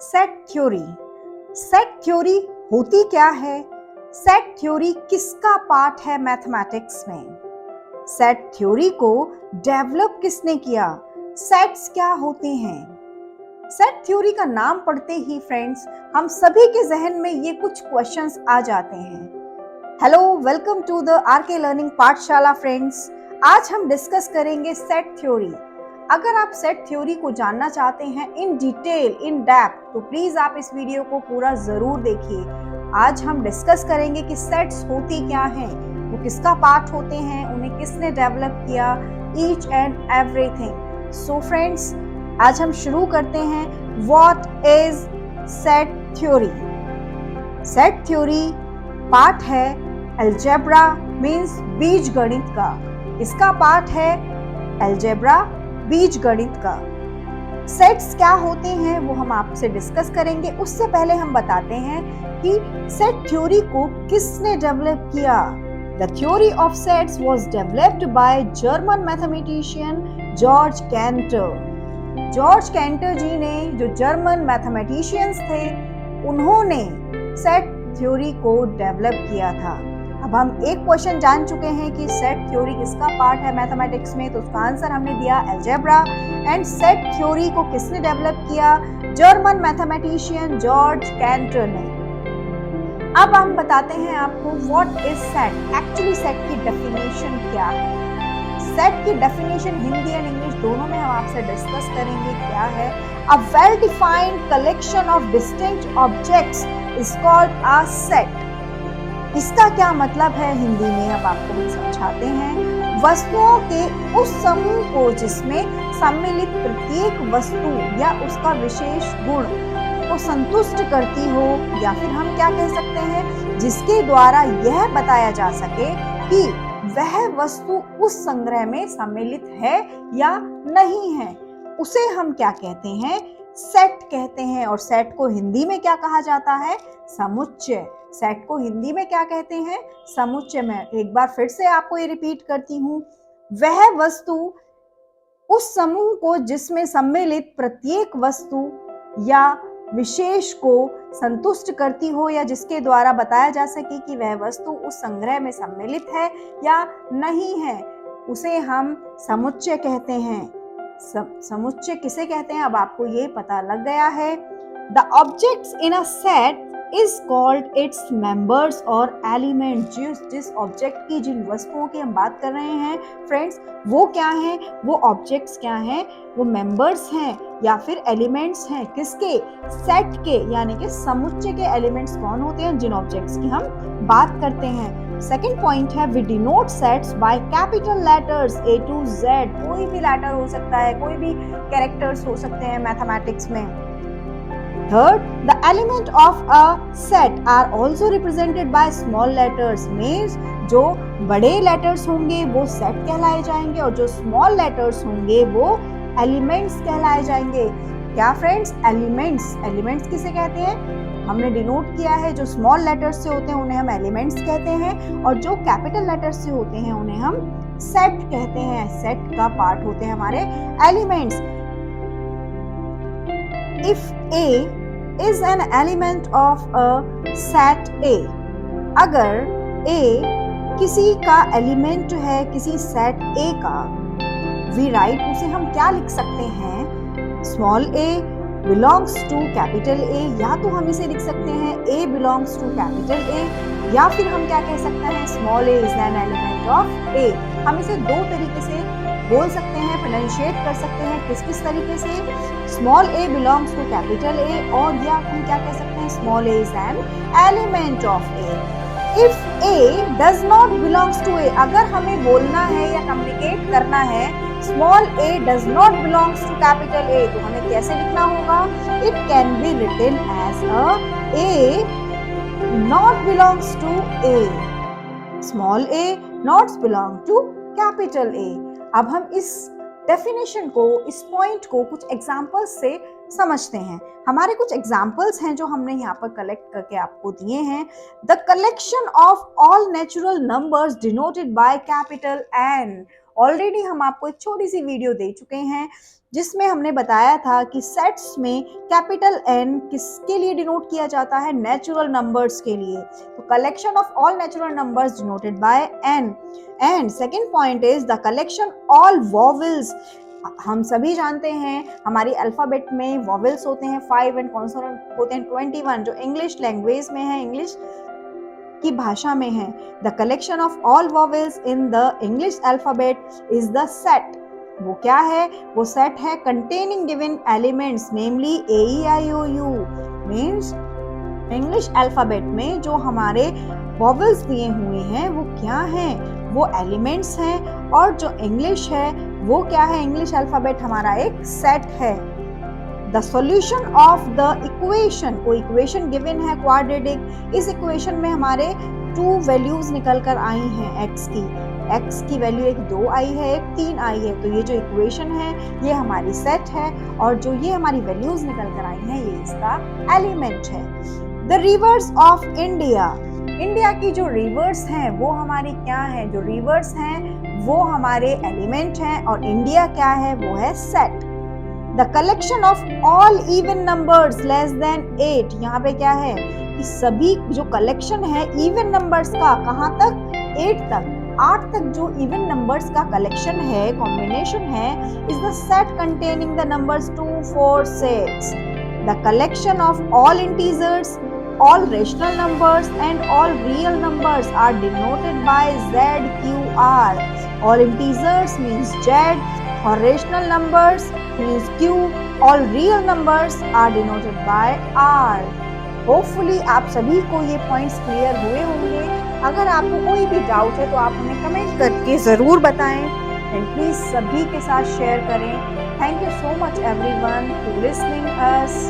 Set theory. Set theory होती क्या है? सेट थ्योरी किसका पार्ट है मैथमेटिक्स में? सेट थ्योरी को डेवलप किसने किया? सेट्स क्या होते हैं? सेट थ्योरी का नाम पढ़ते ही फ्रेंड्स हम सभी के जहन में ये कुछ क्वेश्चंस आ जाते हैं। Hello, welcome to the RK learning Pathshala friends. आज हम डिस्कस करेंगे सेट थ्योरी। अगर आप सेट थ्योरी को जानना चाहते हैं इन डिटेल, इन डेप्थ, तो प्लीज आप इस वीडियो को पूरा जरूर देखिए। आज हम डिस्कस करेंगे कि सेट्स होती क्या हैं, वो किसका पार्ट होते हैं, उन्हें किसने डेवलप किया, each and everything. So friends, आज हम शुरू करते हैं। What is set theory? Set theory part है अलजेब्रा मीन्स बीजगणित का। इसका पार्ट है अलजेब्रा, बीजगणित का। सेट्स क्या होते हैं वो हम आपसे डिस्कस करेंगे। उससे पहले हम बताते हैं कि सेट थ्योरी को किसने डेवलप किया। The theory of sets was developed by German mathematician George Cantor. George Cantor ji ने, जो जर्मन मैथमेटिशियंस थे, उन्होंने सेट थ्योरी को डेवलप किया था। अब हम एक क्वेश्चन जान चुके हैं कि सेट थ्योरी किसका पार्ट है मैथमेटिक्स में, तो उसका आंसर हमने दिया अलजेब्रा। एंड सेट थ्योरी को किसने डेवलप किया? जर्मन मैथमेटिशियन जॉर्ज कैंटर ने। अब हम बताते हैं आपको what is set. Actually set की डेफिनेशन क्या है? सेट की डेफिनेशन हिंदी एंड इंग्लिश दोनों में हम आपसे डिस्कस करेंगे क्या है। A well defined collection of distinct objects is called a set. इसका क्या मतलब है हिंदी में, अब आपको हम समझाते हैं। वस्तुओं के उस समूह को जिसमें सम्मिलित प्रत्येक वस्तु या उसका विशेष गुण को संतुष्ट करती हो, या फिर हम क्या कह सकते हैं, जिसके द्वारा यह बताया जा सके कि वह वस्तु उस संग्रह में सम्मिलित है या नहीं है, उसे हम क्या कहते हैं? सेट कहते हैं। और सेट को हिंदी में क्या कहा जाता है? समुच्चय। सेट को हिंदी में क्या कहते हैं? समुच्चय। में एक बार फिर से आपको ये रिपीट करती हूँ। वह वस्तु उस समूह को जिसमें सम्मिलित प्रत्येक वस्तु या विशेष को संतुष्ट करती हो, या जिसके द्वारा बताया जा सके कि वह वस्तु उस संग्रह में सम्मिलित है या नहीं है, उसे हम समुच्चय कहते हैं। समुच्चय किसे कहते हैं अब आपको ये पता लग गया है। The objects in a set is called its members और एलिमेंट। जिस ऑब्जेक्ट की, जिन वस्तुओं की हम बात कर रहे हैं फ्रेंड्स, वो क्या हैं? वो ऑब्जेक्ट्स क्या हैं? वो मेंबर्स हैं या फिर एलिमेंट्स हैं। किसके? सेट के, यानी कि समुच्चय के एलिमेंट्स कौन होते हैं? जिन ऑब्जेक्ट्स की हम बात करते हैं। सेकेंड पॉइंट है, we denote sets by capital letters A to Z। कोई भी लेटर हो सकता है, कोई भी कैरेक्टर्स हो सकते हैं मैथमेटिक्स में। Third, the element of a set are also represented by small letters. Means जो बड़े letters होंगे वो set कहलाए जाएंगे, और जो small letters होंगे वो elements कहलाए जाएंगे। क्या friends? Elements। Elements किसे कहते हैं? हमने डिनोट किया है, जो small letters से होते हैं उन्हें हम elements कहते हैं, और जो capital letters से होते हैं उन्हें हम set कहते हैं। set का part होते हैं हमारे elements। If A is an element of a set A, अगर A किसी का एलिमेंट है किसी सेट A का, we write, उसे हम क्या लिख सकते हैं? small a belongs to capital A, या तो हम इसे लिख सकते हैं A belongs to capital A, या फिर हम क्या कह सकते हैं? small a is an element of A। हम इसे दो तरीके से बोल सकते हैं, प्रोनाउंशिएट कर सकते हैं। किस किस तरीके से? Small a belongs to capital A, और या हम क्या कह सकते हैं? Small a is an element of A। If A does not belongs to A, अगर हमें बोलना है या कम्युनिकेट करना है small a does not belongs to capital A, तो हमें कैसे लिखना होगा? It can be written as A not belongs to A। Small a not belong to capital A। अब हम इस डेफिनेशन को, इस पॉइंट को कुछ एग्जाम्पल्स से समझते हैं। हमारे कुछ एग्जाम्पल्स हैं जो हमने यहाँ पर कलेक्ट करके आपको दिए हैं। The collection of all natural numbers denoted by capital N। Already हम आपको एक छोटी सी वीडियो दे चुके हैं जिसमें हमने बताया था कि सेट्स में कैपिटल N किसके लिए डिनोट किया जाता है, नेचुरल नंबर्स के लिए। तो collection of all natural numbers denoted by N। And second point is the collection all vowels. हम सभी जानते हैं हमारी अल्फाबेट में वॉवेल्स होते हैं 5 एंड कॉन्सोनेंट होते हैं 21, जो इंग्लिश लैंग्वेज में है, इंग्लिश की भाषा में है। The collection of all vowels in the English alphabet is the set. वो क्या है? वो सेट है कंटेनिंग गिवन एलिमेंट्स नेमली AEIOU। मीन्स इंग्लिश अल्फाबेट में जो हमारे वॉवेल्स दिए हुए हैं वो क्या हैं? वो एलिमेंट्स हैं। और जो इंग्लिश है वो क्या है? इंग्लिश अल्फाबेट हमारा एक सेट है। The solution of the equation, कोई इक्वेशन गिवन है क्वाड्रेटिक। इस इक्वेशन में हमारे 2 वैल्यूज निकल कर आई हैं x की वैल्यू एक 2 आई है, एक 3 आई है। तो ये जो इक्वेशन है ये हमारी सेट है और जो ये हमारी वैल्यूज निकल कर आई हैं ये इसका एलिमेंट है। The reverse of India, India की जो रिवर्स हैं वो हमारी क्या है? जो रिवर्स हैं वो हमारे एलिमेंट हैं और इंडिया क्या है? वो है set. The collection of all even numbers less than 8, यहाँ पे क्या है कि सभी जो कलेक्शन है इवन नंबर्स का, कहाँ तक? 8 तक, 8 तक जो इवन नंबर्स का कलेक्शन है, कॉम्बिनेशन है, is the set containing the numbers 2, 4, 6। The collection of all integers, all rational numbers and all real numbers are denoted by ZQR. All integers means Z, or rational numbers means Q. All real numbers are denoted by R. Hopefully आप सभी को ये points clear हुए होंगे। अगर आपको कोई भी डाउट है तो आप हमें कमेंट करके ज़रूर बताएं एंड प्लीज़ सभी के साथ शेयर करें। Thank you so much everyone for listening us.